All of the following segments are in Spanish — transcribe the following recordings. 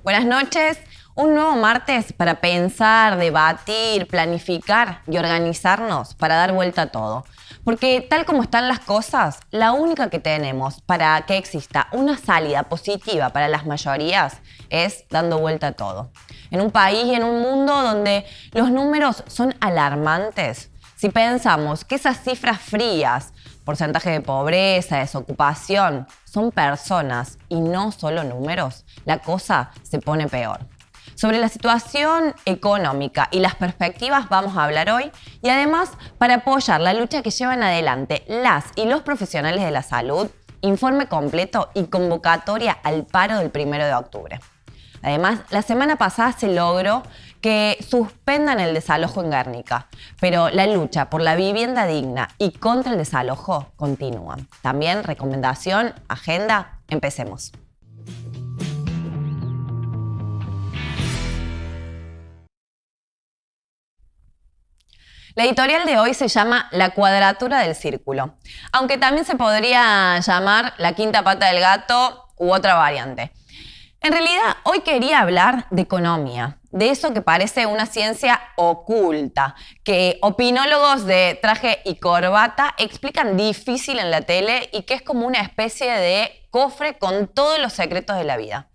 Buenas noches. Un nuevo martes para pensar, debatir, planificar y organizarnos para dar vuelta a todo. Porque tal como están las cosas, la única que tenemos para que exista una salida positiva para las mayorías es dando vuelta a todo. En un país y en un mundo donde los números son alarmantes, si pensamos que esas cifras frías, porcentaje de pobreza, desocupación, son personas y no solo números, la cosa se pone peor. Sobre la situación económica y las perspectivas vamos a hablar hoy y además para apoyar la lucha que llevan adelante las y los profesionales de la salud, informe completo y convocatoria al paro del 1 de octubre. Además, la semana pasada se logró que suspendan el desalojo en Guernica, pero la lucha por la vivienda digna y contra el desalojo continúa. También recomendación, agenda, empecemos. La editorial de hoy se llama La Cuadratura del Círculo, aunque también se podría llamar La Quinta Pata del Gato u otra variante. En realidad, hoy quería hablar de economía, de eso que parece una ciencia oculta, que opinólogos de traje y corbata explican difícil en la tele y que es como una especie de cofre con todos los secretos de la vida.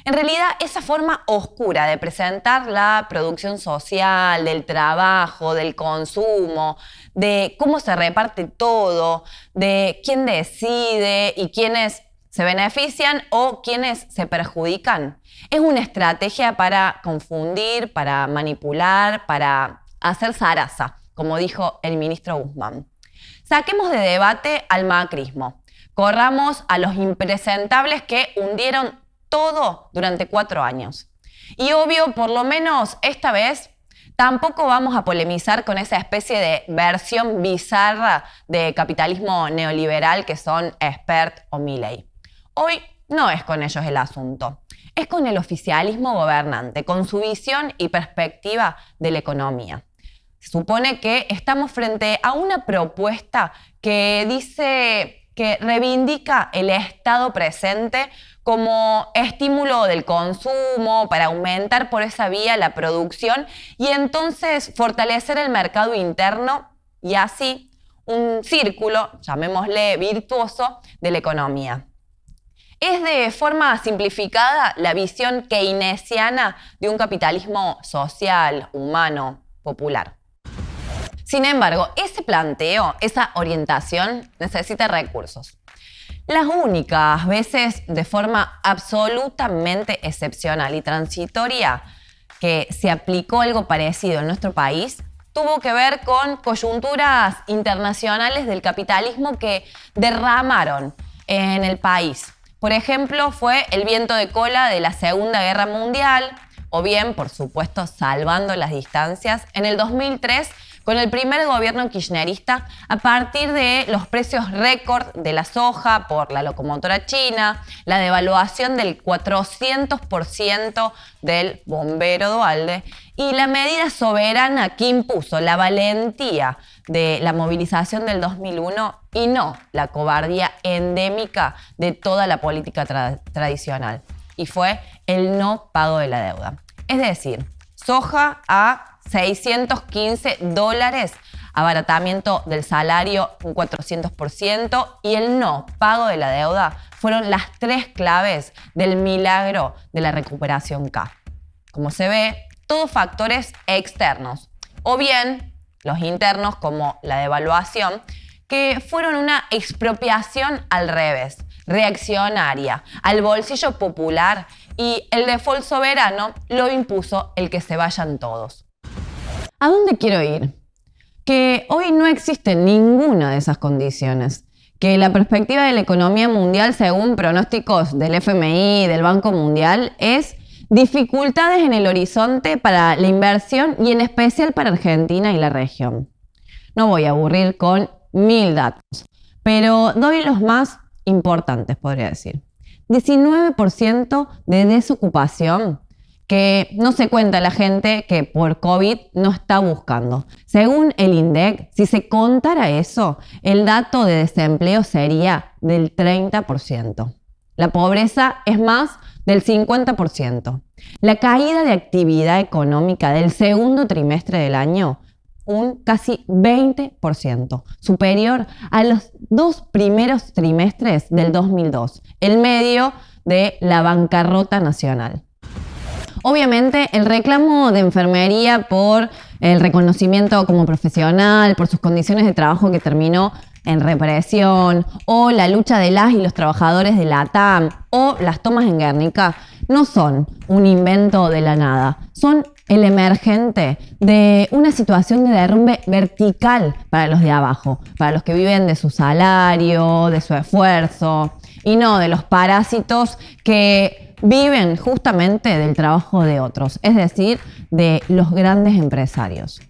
En realidad, esa forma oscura de presentar la producción social, del trabajo, del consumo, de cómo se reparte todo, de quién decide y quiénes se benefician o quienes se perjudican. Es una estrategia para confundir, para manipular, para hacer zaraza, como dijo el ministro Guzmán. Saquemos de debate al macrismo. Corramos a los impresentables que hundieron todo durante 4 años. Y obvio, por lo menos esta vez, tampoco vamos a polemizar con esa especie de versión bizarra de capitalismo neoliberal que son Expert o Milei. Hoy no es con ellos el asunto, es con el oficialismo gobernante, con su visión y perspectiva de la economía. Se supone que estamos frente a una propuesta que dice que reivindica el Estado presente como estímulo del consumo para aumentar por esa vía la producción y entonces fortalecer el mercado interno y así un círculo, llamémosle virtuoso, de la economía. Es de forma simplificada la visión keynesiana de un capitalismo social, humano, popular. Sin embargo, ese planteo, esa orientación necesita recursos. Las únicas veces de forma absolutamente excepcional y transitoria que se aplicó algo parecido en nuestro país tuvo que ver con coyunturas internacionales del capitalismo que derramaron en el país. Por ejemplo, fue el viento de cola de la Segunda Guerra Mundial, o bien, por supuesto, salvando las distancias, en el 2003, con el primer gobierno kirchnerista, a partir de los precios récord de la soja por la locomotora china, la devaluación del 400% del bombero Duhalde y la medida soberana que impuso la valentía de la movilización del 2001 y no la cobardía endémica de toda la política tradicional. Y fue el no pago de la deuda. Es decir, soja a $615, abaratamiento del salario un 400% y el no pago de la deuda fueron las 3 claves del milagro de la recuperación K. Como se ve, todos factores externos o bien los internos como la devaluación que fueron una expropiación al revés, reaccionaria, al bolsillo popular y el default soberano lo impuso el que se vayan todos. ¿A dónde quiero ir? Que hoy no existe ninguna de esas condiciones, que la perspectiva de la economía mundial, según pronósticos del FMI y del Banco Mundial, es dificultades en el horizonte para la inversión y en especial para Argentina y la región. No voy a aburrir con 1000 datos, pero doy los más importantes, podría decir. 19% de desocupación, que no se cuenta la gente que por COVID no está buscando. Según el INDEC, si se contara eso, el dato de desempleo sería del 30%. La pobreza es más del 50%. La caída de actividad económica del segundo trimestre del año, un casi 20%, superior a los 2 primeros trimestres del 2002, en medio de la bancarrota nacional. Obviamente, el reclamo de enfermería por el reconocimiento como profesional, por sus condiciones de trabajo que terminó en represión, o la lucha de las y los trabajadores de la ATAM, o las tomas en Guernica, no son un invento de la nada, son el emergente de una situación de derrumbe vertical para los de abajo, para los que viven de su salario, de su esfuerzo, y no de los parásitos que viven justamente del trabajo de otros, es decir, de los grandes empresarios.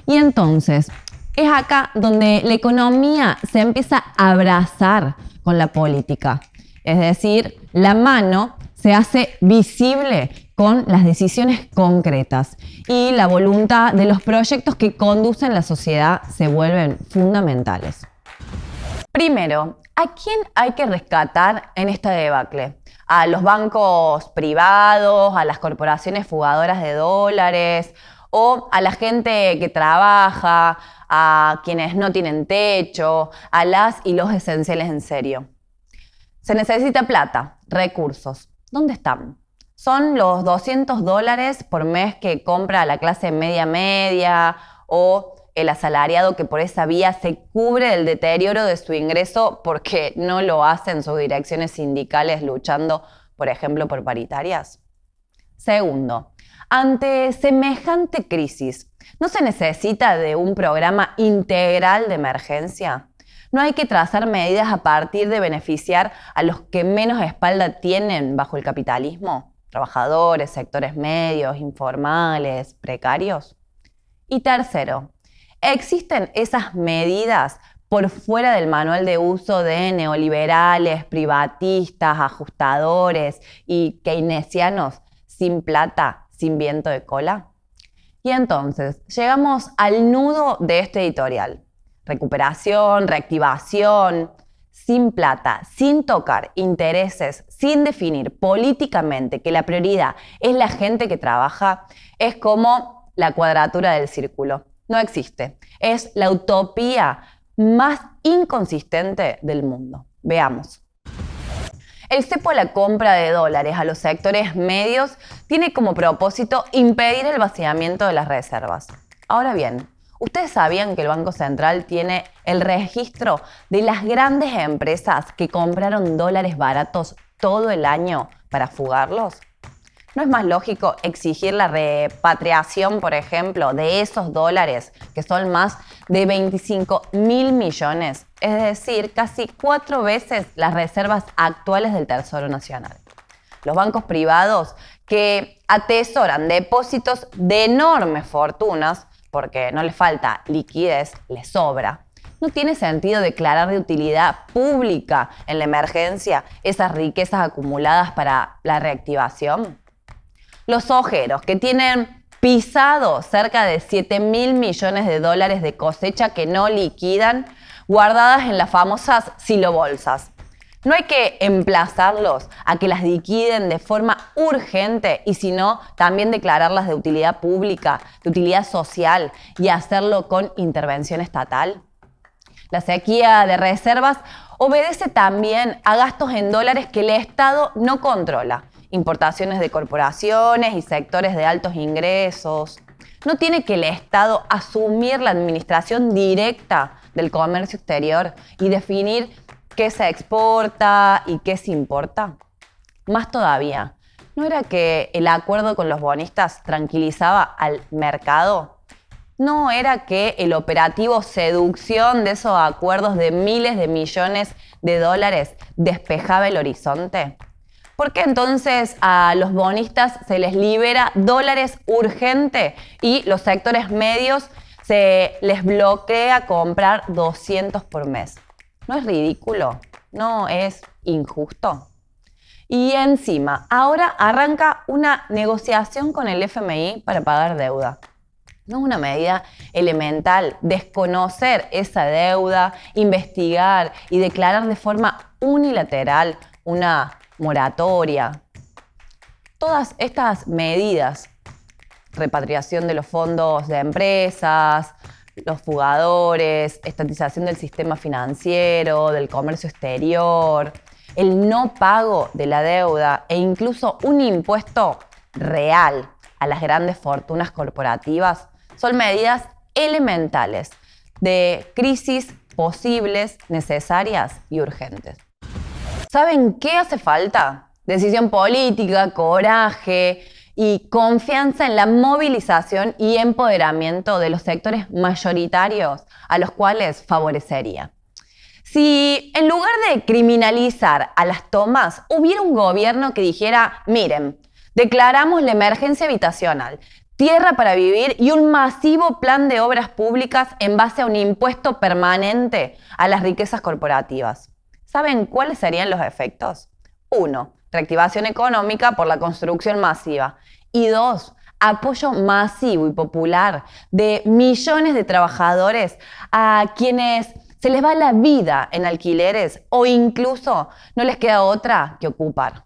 Y entonces, es acá donde la economía se empieza a abrazar con la política, es decir, la mano se hace visible con las decisiones concretas y la voluntad de los proyectos que conducen la sociedad se vuelven fundamentales. Primero, ¿a quién hay que rescatar en esta debacle? ¿A los bancos privados, a las corporaciones fugadoras de dólares o a la gente que trabaja, a quienes no tienen techo, a las y los esenciales en serio? Se necesita plata, recursos. ¿Dónde están? ¿Son los $200 por mes que compra la clase media o el asalariado que por esa vía se cubre del deterioro de su ingreso porque no lo hacen sus direcciones sindicales luchando, por ejemplo, por paritarias? Segundo, ante semejante crisis, ¿no se necesita de un programa integral de emergencia? ¿No hay que trazar medidas a partir de beneficiar a los que menos espalda tienen bajo el capitalismo? Trabajadores, sectores medios, informales, precarios. Y tercero, ¿existen esas medidas por fuera del manual de uso de neoliberales, privatistas, ajustadores y keynesianos sin plata, sin viento de cola? Y entonces, llegamos al nudo de este editorial. Recuperación, reactivación, sin plata, sin tocar intereses, sin definir políticamente que la prioridad es la gente que trabaja, es como la cuadratura del círculo. No existe. Es la utopía más inconsistente del mundo. Veamos. El cepo a la compra de dólares a los sectores medios tiene como propósito impedir el vaciamiento de las reservas. Ahora bien, ¿ustedes sabían que el Banco Central tiene el registro de las grandes empresas que compraron dólares baratos todo el año para fugarlos? ¿No es más lógico exigir la repatriación, por ejemplo, de esos dólares, que son más de 25.000 millones, es decir, casi 4 veces las reservas actuales del Tesoro Nacional? Los bancos privados que atesoran depósitos de enormes fortunas, porque no les falta liquidez, les sobra. ¿No tiene sentido declarar de utilidad pública en la emergencia esas riquezas acumuladas para la reactivación? Los ojeros, que tienen pisado cerca de 7.000 millones de dólares de cosecha que no liquidan, guardadas en las famosas silobolsas. ¿No hay que emplazarlos a que las liquiden de forma urgente y si no, también declararlas de utilidad pública, de utilidad social y hacerlo con intervención estatal? La sequía de reservas obedece también a gastos en dólares que el Estado no controla. Importaciones de corporaciones y sectores de altos ingresos. ¿No tiene que el Estado asumir la administración directa del comercio exterior y definir qué se exporta y qué se importa? Más todavía, ¿no era que el acuerdo con los bonistas tranquilizaba al mercado? ¿No era que el operativo seducción de esos acuerdos de miles de millones de dólares despejaba el horizonte? ¿Por qué entonces a los bonistas se les libera dólares urgente y los sectores medios se les bloquea comprar 200 por mes? ¿No es ridículo? ¿No es injusto? Y encima, ahora arranca una negociación con el FMI para pagar deuda. ¿No es una medida elemental desconocer esa deuda, investigar y declarar de forma unilateral una moratoria? Todas estas medidas, repatriación de los fondos de empresas, los fugadores, estatización del sistema financiero, del comercio exterior, el no pago de la deuda e incluso un impuesto real a las grandes fortunas corporativas, son medidas elementales de crisis posibles, necesarias y urgentes. ¿Saben qué hace falta? Decisión política, coraje y confianza en la movilización y empoderamiento de los sectores mayoritarios a los cuales favorecería. Si en lugar de criminalizar a las tomas, hubiera un gobierno que dijera, miren, declaramos la emergencia habitacional, tierra para vivir y un masivo plan de obras públicas en base a un impuesto permanente a las riquezas corporativas. ¿Saben cuáles serían los efectos? 1. Reactivación económica por la construcción masiva. Y 2. Apoyo masivo y popular de millones de trabajadores a quienes se les va la vida en alquileres o incluso no les queda otra que ocupar.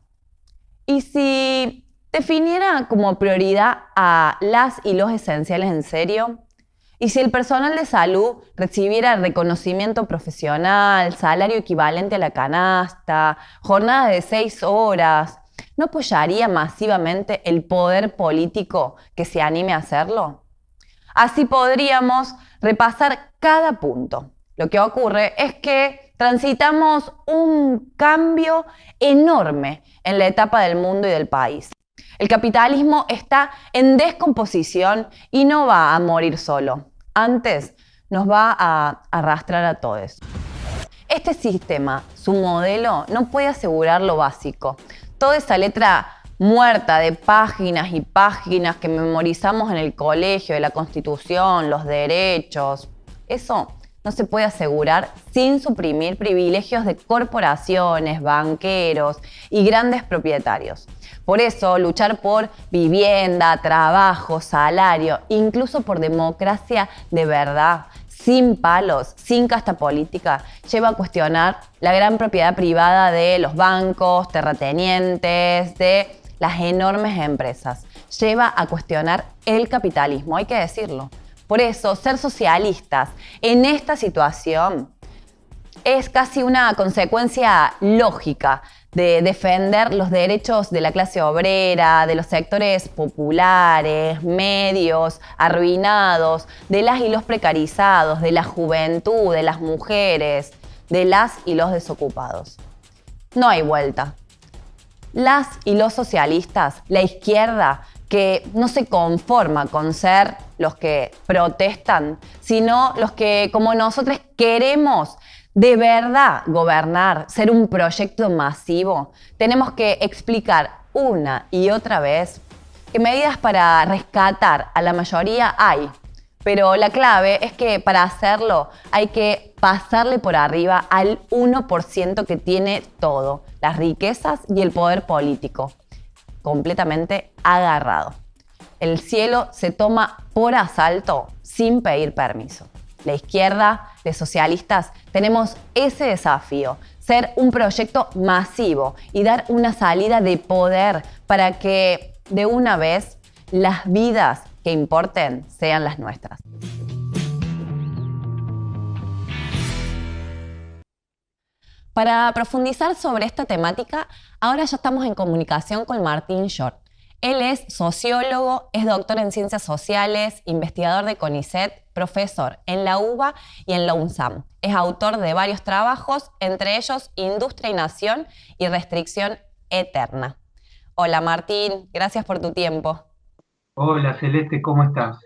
Y si definiera como prioridad a las y los esenciales en serio, y si el personal de salud recibiera reconocimiento profesional, salario equivalente a la canasta, jornada de 6 horas, ¿no apoyaría masivamente el poder político que se anime a hacerlo? Así podríamos repasar cada punto. Lo que ocurre es que transitamos un cambio enorme en la etapa del mundo y del país. El capitalismo está en descomposición y no va a morir solo. Antes nos va a arrastrar a todos. Este sistema, su modelo, no puede asegurar lo básico. Toda esa letra muerta de páginas y páginas que memorizamos en el colegio, de la Constitución, los derechos, eso no se puede asegurar sin suprimir privilegios de corporaciones, banqueros y grandes propietarios. Por eso, luchar por vivienda, trabajo, salario, incluso por democracia de verdad, sin palos, sin casta política, lleva a cuestionar la gran propiedad privada de los bancos, terratenientes, de las enormes empresas. Lleva a cuestionar el capitalismo, hay que decirlo. Por eso, ser socialistas en esta situación es casi una consecuencia lógica de defender los derechos de la clase obrera, de los sectores populares, medios, arruinados, de las y los precarizados, de la juventud, de las mujeres, de las y los desocupados. No hay vuelta. Las y los socialistas, la izquierda, que no se conforma con ser los que protestan, sino los que, como nosotros, queremos de verdad gobernar, ser un proyecto masivo, tenemos que explicar una y otra vez que medidas para rescatar a la mayoría hay, pero la clave es que para hacerlo hay que pasarle por arriba al 1% que tiene todo, las riquezas y el poder político, completamente agarrado. El cielo se toma por asalto sin pedir permiso. La izquierda, los socialistas, tenemos ese desafío, ser un proyecto masivo y dar una salida de poder para que de una vez las vidas que importen sean las nuestras. Para profundizar sobre esta temática, ahora ya estamos en comunicación con Martín Short. Él es sociólogo, es doctor en ciencias sociales, investigador de CONICET, profesor en la UBA y en la UNSAM. Es autor de varios trabajos, entre ellos Industria y Nación y Restricción Eterna. Hola Martín, gracias por tu tiempo. Hola Celeste, ¿cómo estás?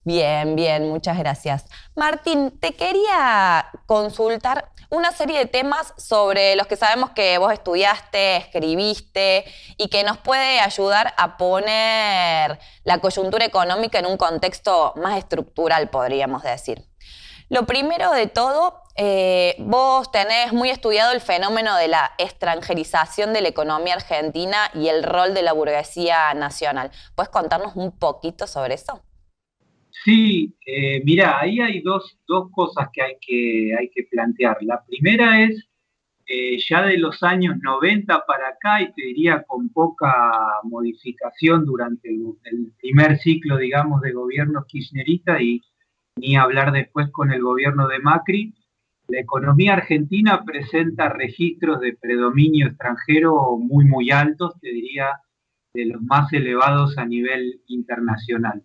Bien, bien, muchas gracias. Martín, te quería consultar una serie de temas sobre los que sabemos que vos estudiaste, escribiste y que nos puede ayudar a poner la coyuntura económica en un contexto más estructural, podríamos decir. Lo primero de todo, vos tenés muy estudiado el fenómeno de la extranjerización de la economía argentina y el rol de la burguesía nacional. ¿Puedes contarnos un poquito sobre eso? Sí, mira, ahí hay dos cosas que hay que plantear. La primera es ya de los años 90 para acá, y te diría con poca modificación durante el primer ciclo, digamos, de gobiernos kirchneristas y ni hablar después con el gobierno de Macri, la economía argentina presenta registros de predominio extranjero muy, muy altos, te diría de los más elevados a nivel internacional.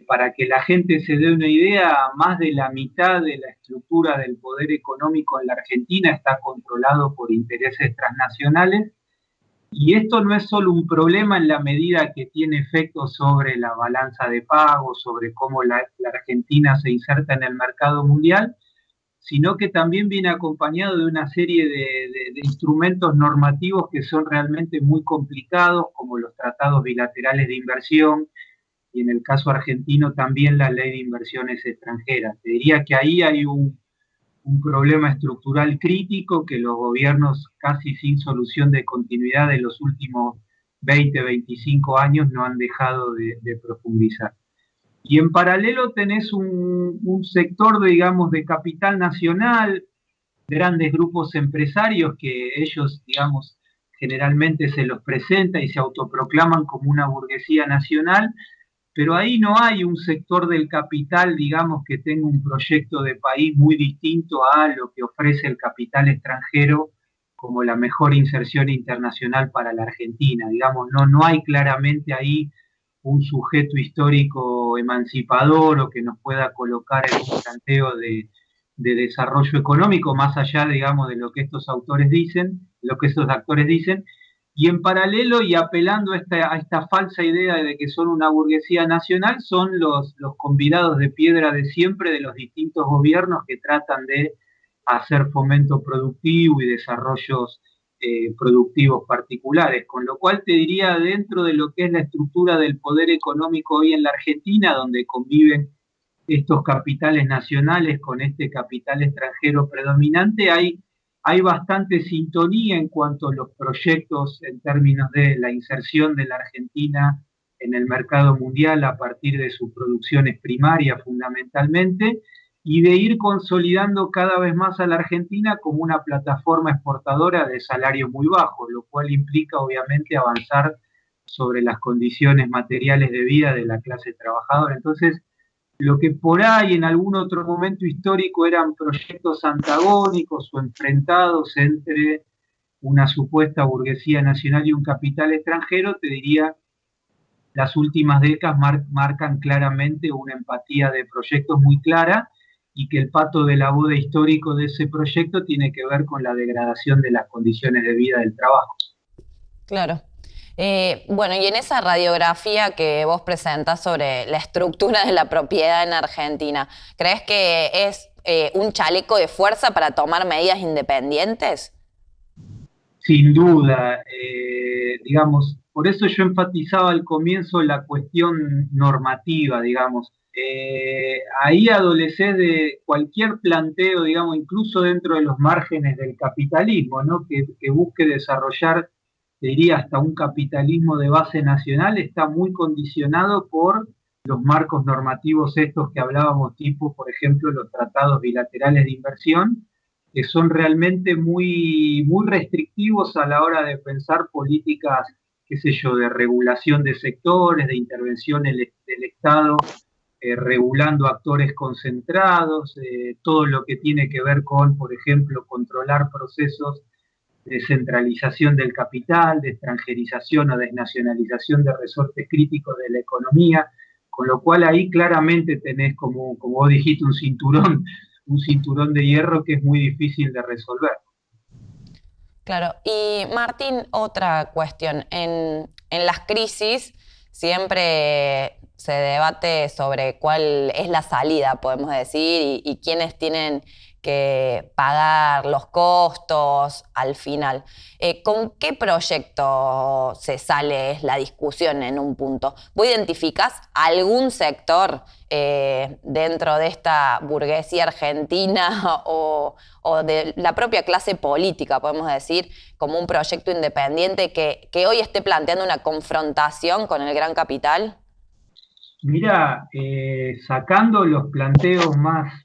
Para que la gente se dé una idea, más de la mitad de la estructura del poder económico en la Argentina está controlado por intereses transnacionales, y esto no es solo un problema en la medida que tiene efectos sobre la balanza de pagos, sobre cómo la Argentina se inserta en el mercado mundial, sino que también viene acompañado de una serie de instrumentos normativos que son realmente muy complicados, como los tratados bilaterales de inversión, y en el caso argentino también la ley de inversiones extranjeras. Te diría que ahí hay un problema estructural crítico que los gobiernos casi sin solución de continuidad de los últimos 20, 25 años no han dejado de profundizar. Y en paralelo tenés un sector, digamos, de capital nacional, grandes grupos empresarios que ellos, digamos, generalmente se los presenta y se autoproclaman como una burguesía nacional, pero ahí no hay un sector del capital, digamos, que tenga un proyecto de país muy distinto a lo que ofrece el capital extranjero como la mejor inserción internacional para la Argentina. Digamos, no hay claramente ahí un sujeto histórico emancipador o que nos pueda colocar en un planteo de desarrollo económico, más allá, digamos, de lo que estos autores dicen, lo que estos actores dicen, y en paralelo y apelando a esta falsa idea de que son una burguesía nacional, son los convidados de piedra de siempre de los distintos gobiernos que tratan de hacer fomento productivo y desarrollos productivos particulares. Con lo cual te diría, dentro de lo que es la estructura del poder económico hoy en la Argentina, donde conviven estos capitales nacionales con este capital extranjero predominante, hay bastante sintonía en cuanto a los proyectos en términos de la inserción de la Argentina en el mercado mundial a partir de sus producciones primarias fundamentalmente, y de ir consolidando cada vez más a la Argentina como una plataforma exportadora de salarios muy bajos, lo cual implica obviamente avanzar sobre las condiciones materiales de vida de la clase trabajadora. Entonces, lo que por ahí en algún otro momento histórico eran proyectos antagónicos o enfrentados entre una supuesta burguesía nacional y un capital extranjero, te diría, las últimas décadas marcan claramente una empatía de proyectos muy clara, y que el pato de la boda histórico de ese proyecto tiene que ver con la degradación de las condiciones de vida del trabajo. Claro. Bueno, y en esa radiografía que vos presentás sobre la estructura de la propiedad en Argentina, ¿crees que es un chaleco de fuerza para tomar medidas independientes? Sin duda, digamos, por eso yo enfatizaba al comienzo la cuestión normativa, digamos. Ahí adolecer de cualquier planteo, digamos, incluso dentro de los márgenes del capitalismo, ¿no? Que busque desarrollar, te diría, hasta un capitalismo de base nacional, está muy condicionado por los marcos normativos estos que hablábamos, tipo, por ejemplo, los tratados bilaterales de inversión, que son realmente muy, muy restrictivos a la hora de pensar políticas, qué sé yo, de regulación de sectores, de intervención del Estado, regulando actores concentrados, todo lo que tiene que ver con, por ejemplo, controlar procesos de centralización del capital, de extranjerización o desnacionalización de resortes críticos de la economía, con lo cual ahí claramente tenés, como vos dijiste, un cinturón de hierro que es muy difícil de resolver. Claro. Y Martín, otra cuestión. En las crisis siempre se debate sobre cuál es la salida, podemos decir, y quiénes tienen que pagar los costos al final. ¿Con qué proyecto se sale es la discusión en un punto? ¿Vos identificás algún sector dentro de esta burguesía argentina o de la propia clase política, podemos decir, como un proyecto independiente que hoy esté planteando una confrontación con el gran capital? Mira, sacando los planteos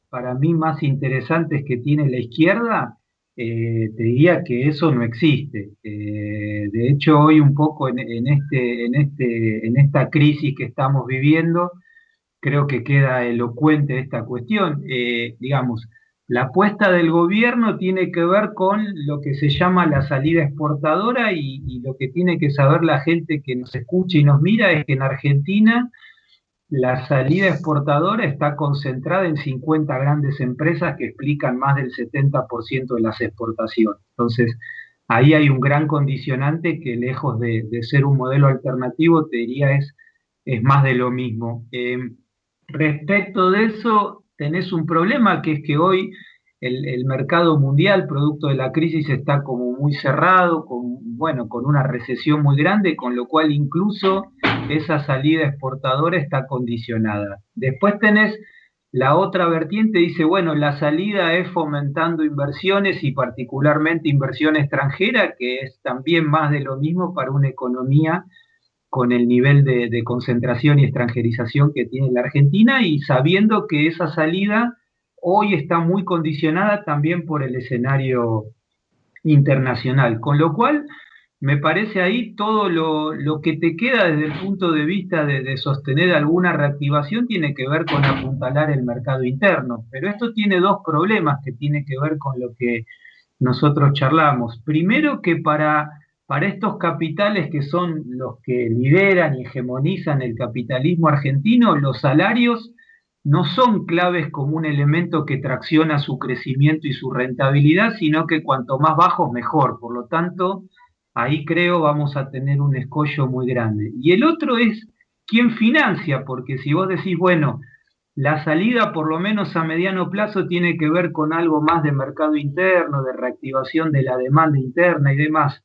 para mí, más interesantes que tiene la izquierda, te diría que eso no existe. De hecho, hoy un poco en esta crisis que estamos viviendo, creo que queda elocuente esta cuestión. Digamos, la apuesta del gobierno tiene que ver con lo que se llama la salida exportadora y lo que tiene que saber la gente que nos escucha y nos mira es que en Argentina la salida exportadora está concentrada en 50 grandes empresas que explican más del 70% de las exportaciones. Entonces, ahí hay un gran condicionante que lejos de ser un modelo alternativo, te diría es más de lo mismo. Respecto de eso, tenés un problema que es que hoy el mercado mundial, producto de la crisis, está como muy cerrado, con una recesión muy grande, con lo cual incluso esa salida exportadora está condicionada. Después tenés la otra vertiente, dice, bueno, la salida es fomentando inversiones y particularmente inversión extranjera, que es también más de lo mismo para una economía con el nivel de concentración y extranjerización que tiene la Argentina y sabiendo que esa salida hoy está muy condicionada también por el escenario internacional, con lo cual me parece ahí todo lo que te queda desde el punto de vista de sostener alguna reactivación tiene que ver con apuntalar el mercado interno, pero esto tiene dos problemas que tienen que ver con lo que nosotros charlamos. Primero que para estos capitales que son los que lideran y hegemonizan el capitalismo argentino, los salarios no son claves como un elemento que tracciona su crecimiento y su rentabilidad, sino que cuanto más bajos mejor. Por lo tanto, ahí creo vamos a tener un escollo muy grande. Y el otro es quién financia, porque si vos decís, bueno, la salida por lo menos a mediano plazo tiene que ver con algo más de mercado interno, de reactivación de la demanda interna y demás.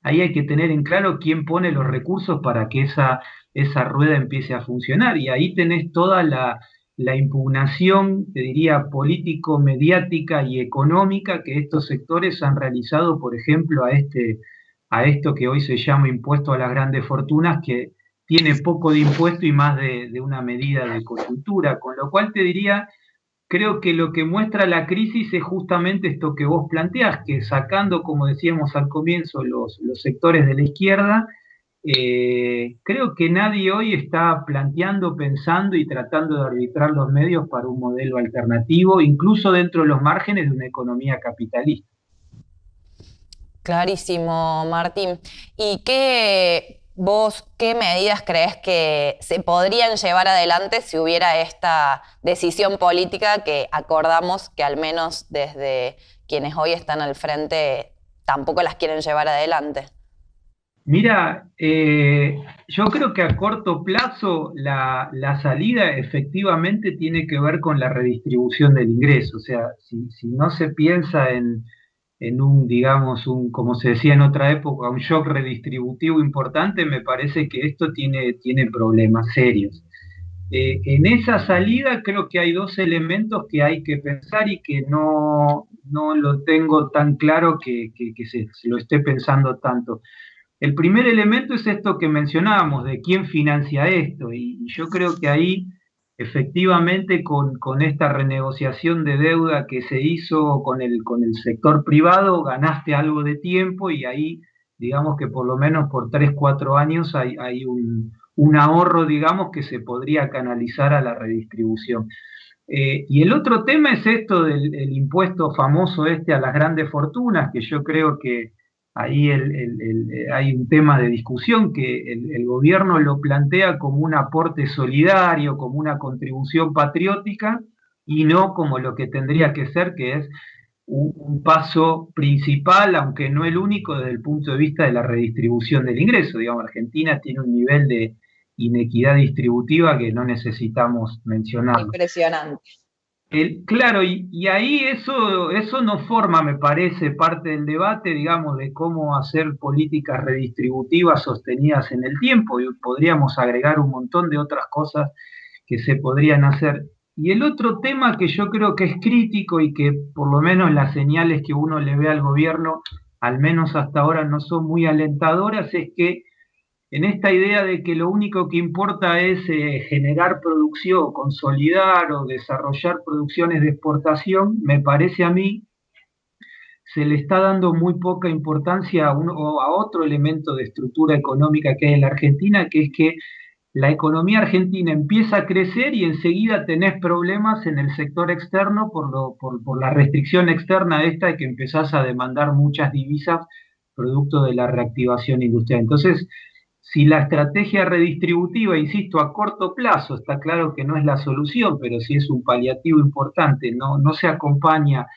Ahí hay que tener en claro quién pone los recursos para que esa rueda empiece a funcionar. Y ahí tenés toda la impugnación, te diría, político-mediática y económica que estos sectores han realizado, por ejemplo, a esto que hoy se llama impuesto a las grandes fortunas, que tiene poco de impuesto y más de una medida de coyuntura. Con lo cual te diría, creo que lo que muestra la crisis es justamente esto que vos planteás, que sacando, como decíamos al comienzo, los sectores de la izquierda, creo que nadie hoy está planteando, pensando y tratando de arbitrar los medios para un modelo alternativo, incluso dentro de los márgenes de una economía capitalista. Clarísimo, Martín. ¿Y qué medidas crees que se podrían llevar adelante si hubiera esta decisión política que acordamos que al menos desde quienes hoy están al frente tampoco las quieren llevar adelante? Mira, yo creo que a corto plazo la salida efectivamente tiene que ver con la redistribución del ingreso. O sea, si no se piensa en un, digamos, como se decía en otra época, un shock redistributivo importante, me parece que esto tiene problemas serios. En esa salida creo que hay dos elementos que hay que pensar y que no lo tengo tan claro que se lo esté pensando tanto. El primer elemento es esto que mencionábamos, de quién financia esto, y yo creo que ahí efectivamente con esta renegociación de deuda que se hizo con el sector privado, ganaste algo de tiempo y ahí digamos que por lo menos por 3 4 años hay un ahorro, digamos, que se podría canalizar a la redistribución. Y el otro tema es esto del impuesto famoso a las grandes fortunas, que yo creo que ahí hay un tema de discusión que el gobierno lo plantea como un aporte solidario, como una contribución patriótica, y no como lo que tendría que ser, que es un paso principal, aunque no el único, desde el punto de vista de la redistribución del ingreso. Digamos, Argentina tiene un nivel de inequidad distributiva que no necesitamos mencionarlo. Impresionante. Claro, y ahí eso no forma, me parece, parte del debate, digamos, de cómo hacer políticas redistributivas sostenidas en el tiempo, y podríamos agregar un montón de otras cosas que se podrían hacer. Y el otro tema que yo creo que es crítico y que por lo menos las señales que uno le ve al gobierno, al menos hasta ahora, no son muy alentadoras, es que en esta idea de que lo único que importa es generar producción, consolidar o desarrollar producciones de exportación, me parece a mí, se le está dando muy poca importancia a otro elemento de estructura económica que hay en la Argentina, que es que la economía argentina empieza a crecer y enseguida tenés problemas en el sector externo por la restricción externa esta de que empezás a demandar muchas divisas producto de la reactivación industrial. Entonces, si la estrategia redistributiva, insisto, a corto plazo, está claro que no es la solución, pero sí es un paliativo importante, no se acompaña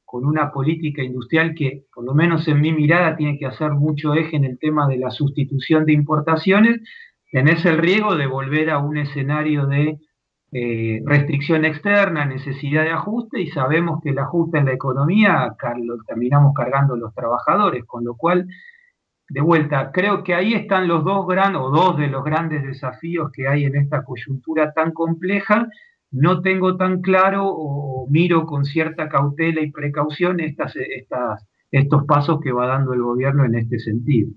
con una política industrial que, por lo menos en mi mirada, tiene que hacer mucho eje en el tema de la sustitución de importaciones, tenés el riesgo de volver a un escenario de restricción externa, necesidad de ajuste, y sabemos que el ajuste en la economía lo terminamos cargando los trabajadores, con lo cual, de vuelta, creo que ahí están los dos de los grandes desafíos que hay en esta coyuntura tan compleja. No tengo tan claro o miro con cierta cautela y precaución estos pasos que va dando el gobierno en este sentido.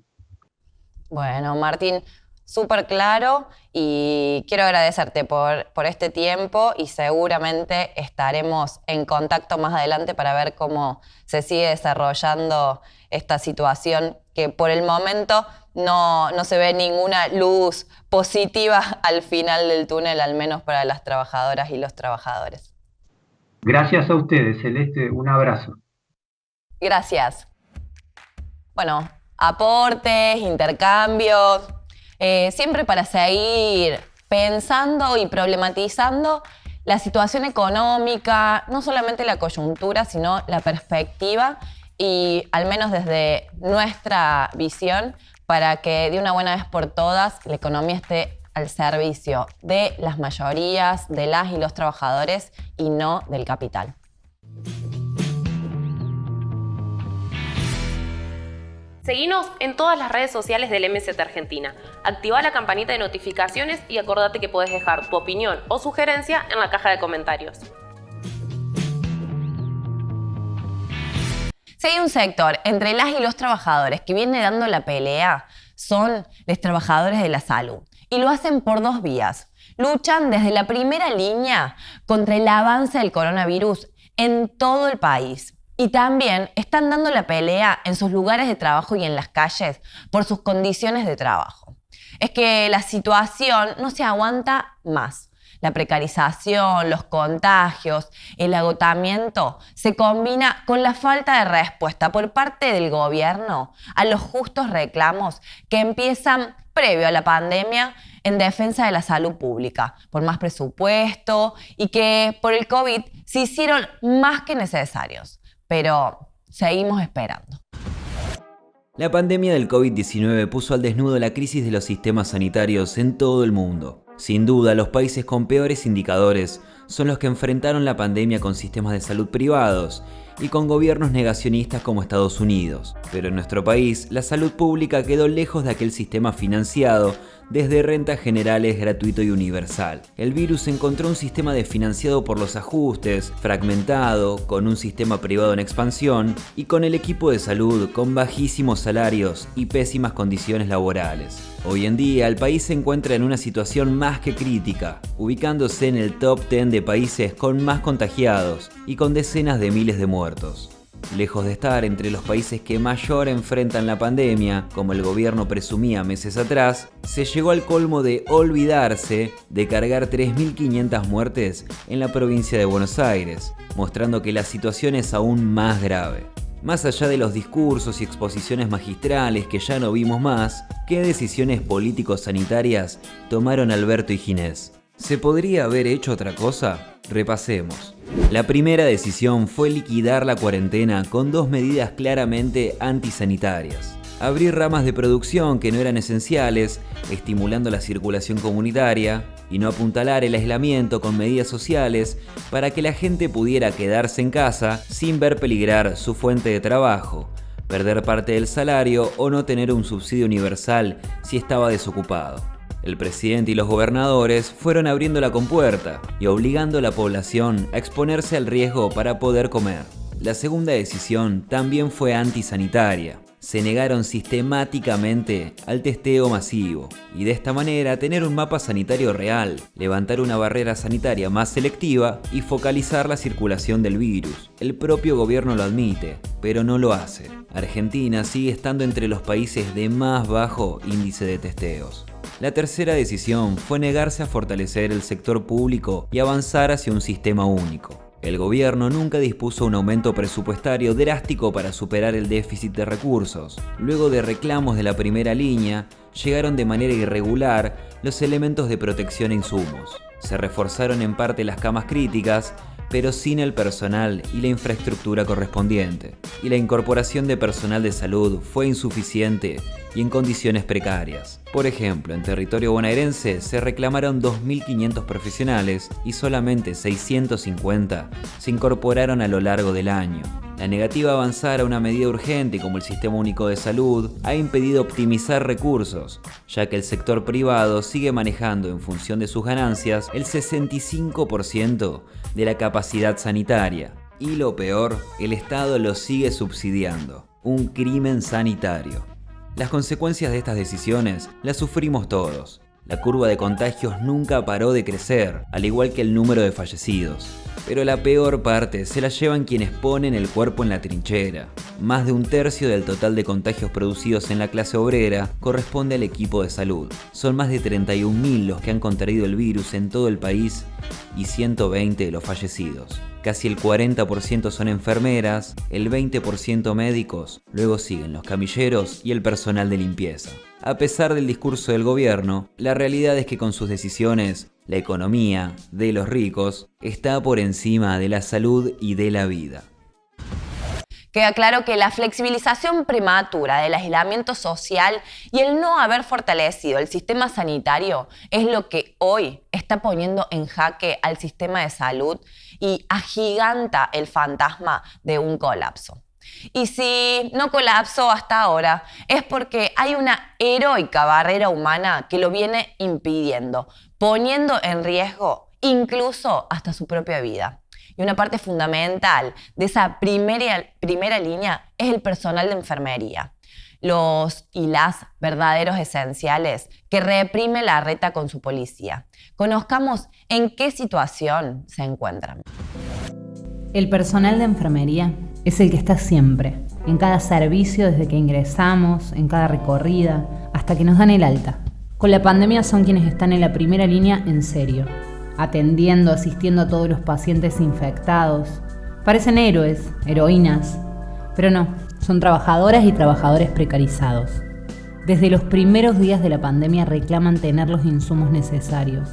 Bueno, Martín, súper claro y quiero agradecerte por este tiempo y seguramente estaremos en contacto más adelante para ver cómo se sigue desarrollando esta situación que por el momento no se ve ninguna luz positiva al final del túnel, al menos para las trabajadoras y los trabajadores. Gracias a ustedes, Celeste, un abrazo. Gracias. Bueno, aportes, intercambios, siempre para seguir pensando y problematizando la situación económica, no solamente la coyuntura, sino la perspectiva y al menos desde nuestra visión, para que de una buena vez por todas la economía esté al servicio de las mayorías, de las y los trabajadores y no del capital. Seguinos en todas las redes sociales del MST Argentina. Activa la campanita de notificaciones y acordate que podés dejar tu opinión o sugerencia en la caja de comentarios. Si hay un sector entre las y los trabajadores que viene dando la pelea, son los trabajadores de la salud. Y lo hacen por dos vías. Luchan desde la primera línea contra el avance del coronavirus en todo el país. Y también están dando la pelea en sus lugares de trabajo y en las calles por sus condiciones de trabajo. Es que la situación no se aguanta más. La precarización, los contagios, el agotamiento se combina con la falta de respuesta por parte del gobierno a los justos reclamos que empiezan previo a la pandemia en defensa de la salud pública, por más presupuesto y que por el COVID se hicieron más que necesarios. Pero seguimos esperando. La pandemia del COVID-19 puso al desnudo la crisis de los sistemas sanitarios en todo el mundo. Sin duda, los países con peores indicadores son los que enfrentaron la pandemia con sistemas de salud privados y con gobiernos negacionistas como Estados Unidos. Pero en nuestro país, la salud pública quedó lejos de aquel sistema financiado desde rentas generales gratuito y universal. El virus encontró un sistema desfinanciado por los ajustes, fragmentado, con un sistema privado en expansión y con el equipo de salud con bajísimos salarios y pésimas condiciones laborales. Hoy en día, el país se encuentra en una situación más que crítica, ubicándose en el top 10 de países con más contagiados y con decenas de miles de muertos. Lejos de estar entre los países que mayor enfrentan la pandemia, como el gobierno presumía meses atrás, se llegó al colmo de olvidarse de cargar 3.500 muertes en la provincia de Buenos Aires, mostrando que la situación es aún más grave. Más allá de los discursos y exposiciones magistrales que ya no vimos más, ¿qué decisiones político-sanitarias tomaron Alberto y Ginés? ¿Se podría haber hecho otra cosa? Repasemos. La primera decisión fue liquidar la cuarentena con 2 medidas claramente antisanitarias. Abrir ramas de producción que no eran esenciales, estimulando la circulación comunitaria, y no apuntalar el aislamiento con medidas sociales para que la gente pudiera quedarse en casa sin ver peligrar su fuente de trabajo, perder parte del salario o no tener un subsidio universal si estaba desocupado. El presidente y los gobernadores fueron abriendo la compuerta y obligando a la población a exponerse al riesgo para poder comer. La segunda decisión también fue antisanitaria. Se negaron sistemáticamente al testeo masivo y de esta manera tener un mapa sanitario real, levantar una barrera sanitaria más selectiva y focalizar la circulación del virus. El propio gobierno lo admite, pero no lo hace. Argentina sigue estando entre los países de más bajo índice de testeos. La tercera decisión fue negarse a fortalecer el sector público y avanzar hacia un sistema único. El gobierno nunca dispuso un aumento presupuestario drástico para superar el déficit de recursos. Luego de reclamos de la primera línea, llegaron de manera irregular los elementos de protección e insumos. Se reforzaron en parte las camas críticas, pero sin el personal y la infraestructura correspondiente. Y la incorporación de personal de salud fue insuficiente y en condiciones precarias. Por ejemplo, en territorio bonaerense se reclamaron 2.500 profesionales y solamente 650 se incorporaron a lo largo del año. La negativa a avanzar a una medida urgente como el Sistema Único de Salud ha impedido optimizar recursos, ya que el sector privado sigue manejando en función de sus ganancias el 65% de la capacidad sanitaria. Y lo peor, el Estado lo sigue subsidiando. Un crimen sanitario. Las consecuencias de estas decisiones las sufrimos todos. La curva de contagios nunca paró de crecer, al igual que el número de fallecidos. Pero la peor parte se la llevan quienes ponen el cuerpo en la trinchera. Más de 1/3 del total de contagios producidos en la clase obrera corresponde al equipo de salud. Son más de 31.000 los que han contraído el virus en todo el país y 120 de los fallecidos. Casi el 40% son enfermeras, el 20% médicos, luego siguen los camilleros y el personal de limpieza. A pesar del discurso del gobierno, la realidad es que con sus decisiones, la economía de los ricos está por encima de la salud y de la vida. Queda claro que la flexibilización prematura del aislamiento social y el no haber fortalecido el sistema sanitario es lo que hoy está poniendo en jaque al sistema de salud y agiganta el fantasma de un colapso. Y si no colapsó hasta ahora, es porque hay una heroica barrera humana que lo viene impidiendo, poniendo en riesgo incluso hasta su propia vida. Y una parte fundamental de esa primera línea es el personal de enfermería. Los y las verdaderos esenciales que reprime la reta con su policía. Conozcamos en qué situación se encuentran. El personal de enfermería es el que está siempre, en cada servicio desde que ingresamos, en cada recorrida, hasta que nos dan el alta. Con la pandemia son quienes están en la primera línea en serio, atendiendo, asistiendo a todos los pacientes infectados. Parecen héroes, heroínas, pero no, son trabajadoras y trabajadores precarizados. Desde los primeros días de la pandemia reclaman tener los insumos necesarios.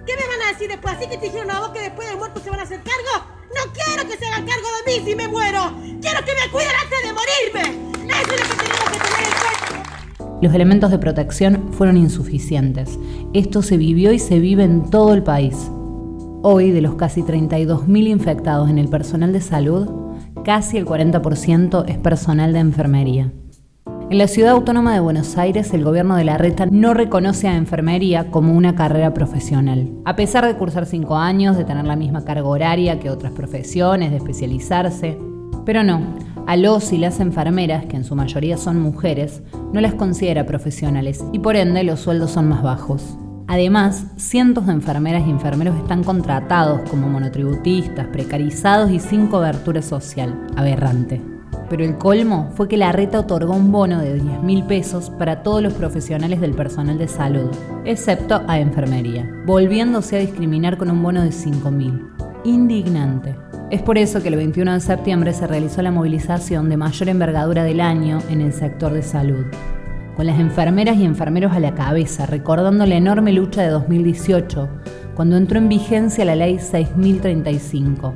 ¿Qué me van a decir después? ¿Así que te dijeron a vos que después del muerto se van a hacer cargo? No quiero que se hagan cargo de mí si me muero. Quiero que me cuiden antes de morirme. Eso es lo que tenemos que tener en cuenta. Los elementos de protección fueron insuficientes. Esto se vivió y se vive en todo el país. Hoy, de los casi 32.000 infectados en el personal de salud, casi el 40% es personal de enfermería. En la Ciudad Autónoma de Buenos Aires, el gobierno de Larreta no reconoce a enfermería como una carrera profesional. A pesar de cursar 5 años, de tener la misma carga horaria que otras profesiones, de especializarse. Pero no, a los y las enfermeras, que en su mayoría son mujeres, no las considera profesionales y por ende los sueldos son más bajos. Además, cientos de enfermeras y enfermeros están contratados como monotributistas, precarizados y sin cobertura social. Aberrante. Pero el colmo fue que Larreta otorgó un bono de 10.000 pesos para todos los profesionales del personal de salud, excepto a enfermería, volviéndose a discriminar con un bono de 5.000. Indignante. Es por eso que el 21 de septiembre se realizó la movilización de mayor envergadura del año en el sector de salud, con las enfermeras y enfermeros a la cabeza, recordando la enorme lucha de 2018, cuando entró en vigencia la Ley 6035,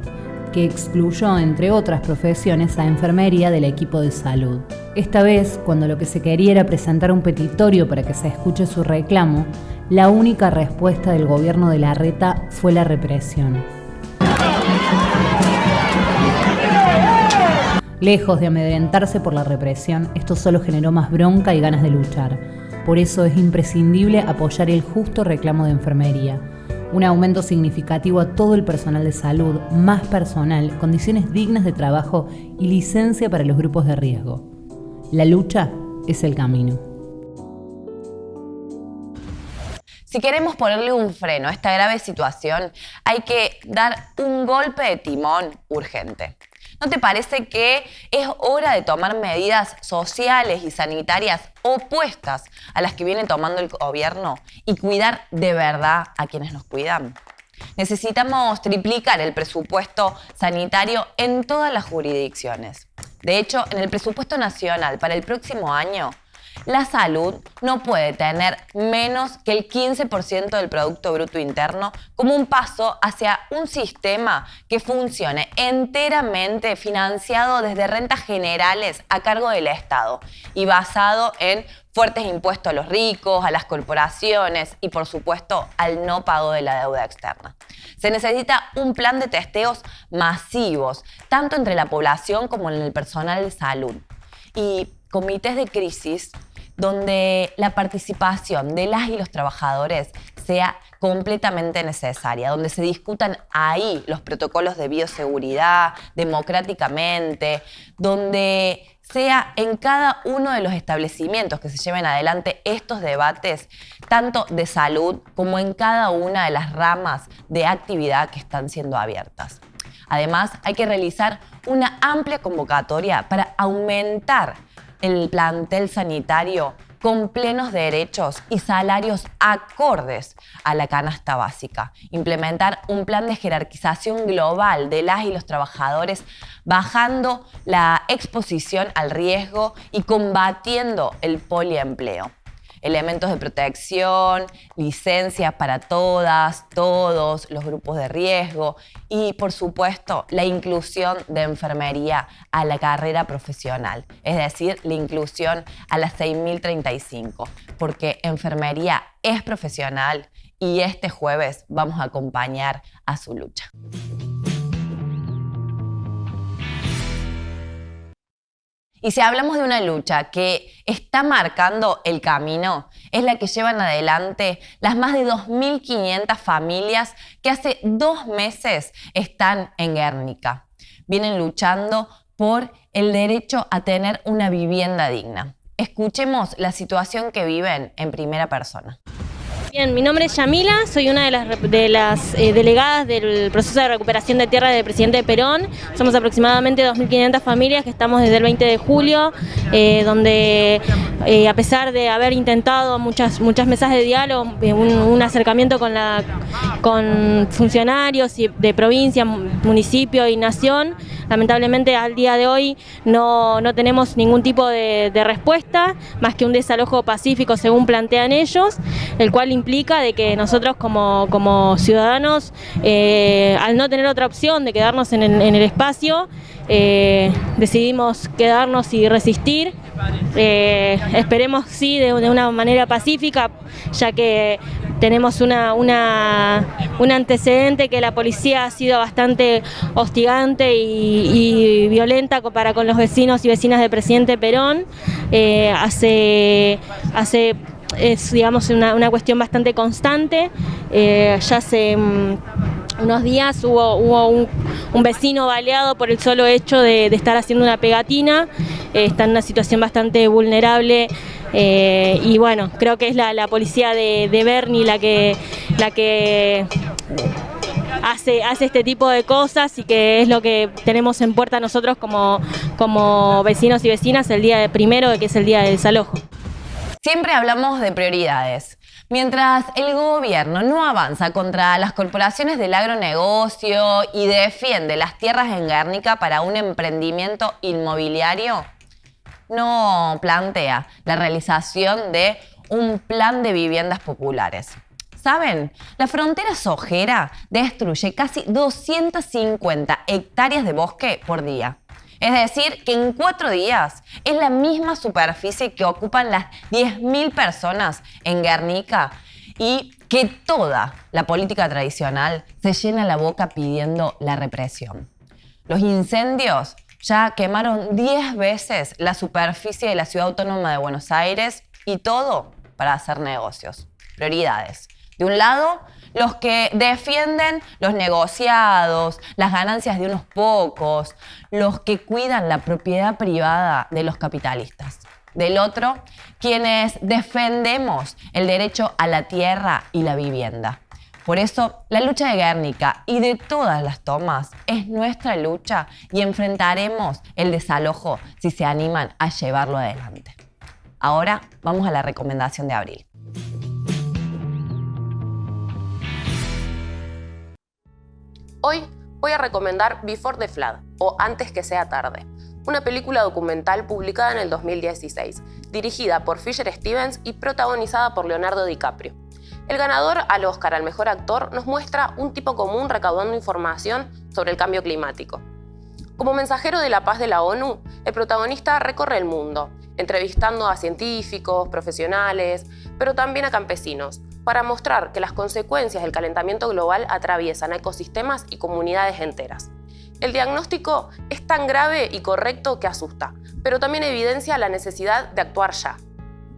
que excluyó, entre otras profesiones, a enfermería del equipo de salud. Esta vez, cuando lo que se quería era presentar un petitorio para que se escuche su reclamo, la única respuesta del gobierno de Larreta fue la represión. Lejos de amedrentarse por la represión, esto solo generó más bronca y ganas de luchar. Por eso es imprescindible apoyar el justo reclamo de enfermería. Un aumento significativo a todo el personal de salud, más personal, condiciones dignas de trabajo y licencia para los grupos de riesgo. La lucha es el camino. Si queremos ponerle un freno a esta grave situación, hay que dar un golpe de timón urgente. ¿No te parece que es hora de tomar medidas sociales y sanitarias opuestas a las que viene tomando el gobierno y cuidar de verdad a quienes nos cuidan? Necesitamos triplicar el presupuesto sanitario en todas las jurisdicciones. De hecho, en el presupuesto nacional para el próximo año, la salud no puede tener menos que el 15% del Producto Bruto Interno como un paso hacia un sistema que funcione enteramente financiado desde rentas generales a cargo del Estado y basado en fuertes impuestos a los ricos, a las corporaciones y, por supuesto, al no pago de la deuda externa. Se necesita un plan de testeos masivos, tanto entre la población como en el personal de salud. Y comités de crisis donde la participación de las y los trabajadores sea completamente necesaria, donde se discutan ahí los protocolos de bioseguridad democráticamente, donde sea en cada uno de los establecimientos que se lleven adelante estos debates, tanto de salud como en cada una de las ramas de actividad que están siendo abiertas. Además, hay que realizar una amplia convocatoria para aumentar el plantel sanitario con plenos derechos y salarios acordes a la canasta básica. Implementar un plan de jerarquización global de las y los trabajadores, bajando la exposición al riesgo y combatiendo el poliempleo. Elementos de protección, licencias para todas, todos los grupos de riesgo y, por supuesto, la inclusión de enfermería a la carrera profesional, es decir, la inclusión a la 6035, porque enfermería es profesional y este jueves vamos a acompañar a su lucha. Y si hablamos de una lucha que está marcando el camino, es la que llevan adelante las más de 2.500 familias que hace 2 meses están en Guernica. Vienen luchando por el derecho a tener una vivienda digna. Escuchemos la situación que viven en primera persona. Bien, mi nombre es Yamila, soy una de las delegadas del proceso de recuperación de tierra del presidente Perón. Somos aproximadamente 2.500 familias que estamos desde el 20 de julio, donde a pesar de haber intentado muchas mesas de diálogo, un acercamiento con funcionarios de provincia, municipio y nación, lamentablemente al día de hoy no tenemos ningún tipo de respuesta, más que un desalojo pacífico según plantean ellos, el cual implica de que nosotros como ciudadanos, al no tener otra opción de quedarnos en el espacio, decidimos quedarnos y resistir. Esperemos sí de una manera pacífica, ya que tenemos un antecedente que la policía ha sido bastante hostigante y violenta para con los vecinos y vecinas del presidente Perón. Es, digamos, una cuestión bastante constante. Ya hace unos días hubo un vecino baleado por el solo hecho de estar haciendo una pegatina. Está en una situación bastante vulnerable y bueno, creo que es la policía de Berni la que hace este tipo de cosas y que es lo que tenemos en puerta nosotros como vecinos y vecinas el día primero, que es el día del desalojo. Siempre hablamos de prioridades. Mientras el gobierno no avanza contra las corporaciones del agronegocio y defiende las tierras en Guernica para un emprendimiento inmobiliario, no plantea la realización de un plan de viviendas populares. ¿saben? La frontera sojera destruye casi 250 hectáreas de bosque por día. Es decir, que en 4 días es la misma superficie que ocupan las 10.000 personas en Guernica y que toda la política tradicional se llena la boca pidiendo la represión. Los incendios ya quemaron 10 veces la superficie de la Ciudad Autónoma de Buenos Aires y todo para hacer negocios. Prioridades. De un lado, los que defienden los negociados, las ganancias de unos pocos, los que cuidan la propiedad privada de los capitalistas. Del otro, quienes defendemos el derecho a la tierra y la vivienda. Por eso, la lucha de Guernica y de todas las tomas es nuestra lucha y enfrentaremos el desalojo si se animan a llevarlo adelante. Ahora vamos a la recomendación de abril. Hoy voy a recomendar Before the Flood, o Antes que sea tarde, una película documental publicada en el 2016, dirigida por Fisher Stevens y protagonizada por Leonardo DiCaprio. El ganador al Oscar al mejor actor nos muestra un tipo común recaudando información sobre el cambio climático. Como mensajero de la paz de la ONU, el protagonista recorre el mundo, entrevistando a científicos, profesionales, pero también a campesinos, para mostrar que las consecuencias del calentamiento global atraviesan ecosistemas y comunidades enteras. El diagnóstico es tan grave y correcto que asusta, pero también evidencia la necesidad de actuar ya.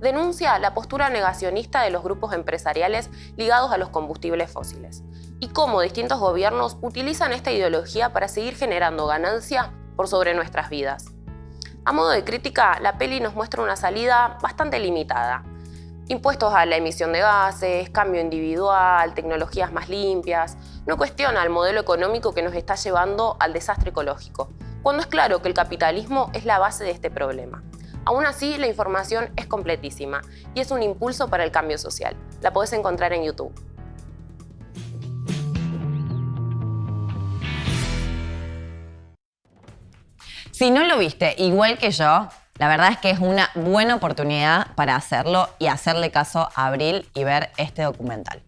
Denuncia la postura negacionista de los grupos empresariales ligados a los combustibles fósiles y cómo distintos gobiernos utilizan esta ideología para seguir generando ganancia por sobre nuestras vidas. A modo de crítica, la peli nos muestra una salida bastante limitada. Impuestos a la emisión de gases, cambio individual, tecnologías más limpias, no cuestiona el modelo económico que nos está llevando al desastre ecológico, cuando es claro que el capitalismo es la base de este problema. Aún así, la información es completísima y es un impulso para el cambio social. La podés encontrar en YouTube. Si no lo viste igual que yo, la verdad es que es una buena oportunidad para hacerlo y hacerle caso a Abril y ver este documental.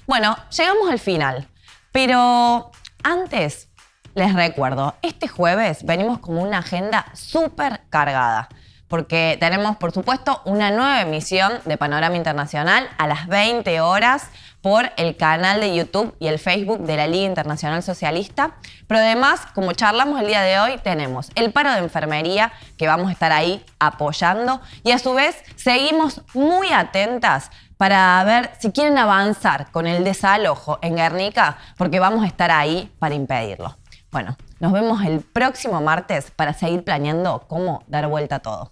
Bueno, llegamos al final, pero antes les recuerdo, este jueves venimos con una agenda súper cargada, porque tenemos, por supuesto, una nueva emisión de Panorama Internacional a las 20 horas por el canal de YouTube y el Facebook de la Liga Internacional Socialista. Pero además, como charlamos el día de hoy, tenemos el paro de enfermería que vamos a estar ahí apoyando y a su vez seguimos muy atentas para ver si quieren avanzar con el desalojo en Guernica, porque vamos a estar ahí para impedirlo. Bueno, nos vemos el próximo martes para seguir planeando cómo dar vuelta a todo.